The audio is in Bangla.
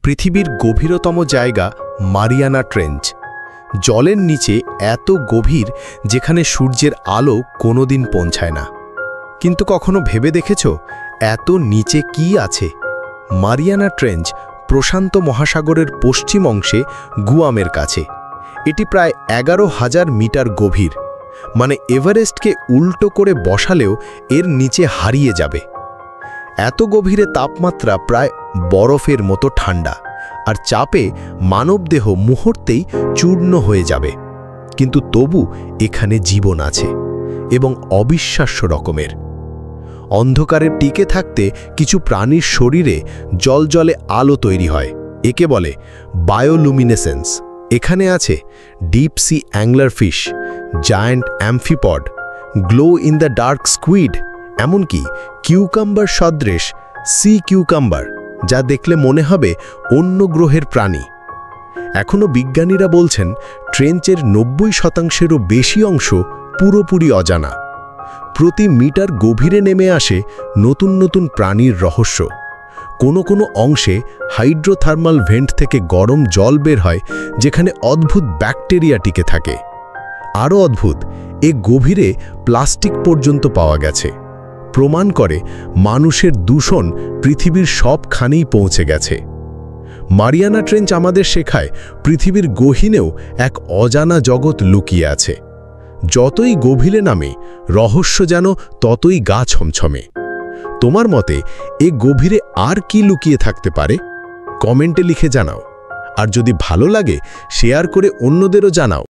পৃথিবীর গভীরতম জায়গা মারিয়ানা ট্রেঞ্চ। জলের নিচে এত গভীর যেখানে সূর্যের আলো কোনোদিন পৌঁছায় না। কিন্তু কখনো ভেবে দেখেছ এত নিচে কি আছে? মারিয়ানা ট্রেঞ্চ প্রশান্ত মহাসাগরের পশ্চিম অংশে গুয়ামের কাছে। এটি প্রায় 11,000 মিটার গভীর, মানে এভারেস্টকে উল্টো করে বসালেও এর নিচে হারিয়ে যাবে। এত গভীরে তাপমাত্রা প্রায় বরফের মতো ঠান্ডা, আর চাপে মানবদেহ মুহূর্তেই চূর্ণ হয়ে যাবে। কিন্তু তবু এখানে জীবন আছে, এবং অবিশ্বাস্য রকমের। অন্ধকারে টিকে থাকতে কিছু প্রাণীর শরীরে জলজলে আলো তৈরি হয়, একে বলে বায়োলুমিনেসেন্স। এখানে আছে deep sea angler fish, giant amphipod, glow in the dark squid, এমনকি কিউকাম্বার সদৃশ সি কিউকাম্বার, যা দেখলে মনে হবে অন্য গ্রহের প্রাণী। এখনও বিজ্ঞানীরা বলছেন ট্রেঞ্চের 90%-এরও বেশি অংশ পুরোপুরি অজানা। প্রতি মিটার গভীরে নেমে আসে নতুন নতুন প্রাণীর রহস্য। কোনো অংশে হাইড্রোথার্মাল ভেন্ট থেকে গরম জল বের হয়, যেখানে অদ্ভুত ব্যাকটেরিয়া টিকে থাকে। আরও অদ্ভুত, এ গভীরে প্লাস্টিক পর্যন্ত পাওয়া গেছে। প্রমাণ করে মানুষের দূষণ পৃথিবীর সবখানেই পৌঁছে গেছে। মারিয়ানা ট্রেঞ্চ আমাদের শেখায় পৃথিবীর গহীনেও এক অজানা জগৎ লুকিয়ে আছে। যতই গভীরে নামে, রহস্য যেন ততই গা ছমছমে। তোমার মতে এ গভীরে আর কি লুকিয়ে থাকতে পারে? কমেন্টে লিখে জানাও। আর যদি ভালো লাগে, শেয়ার করে অন্যদেরও জানাও।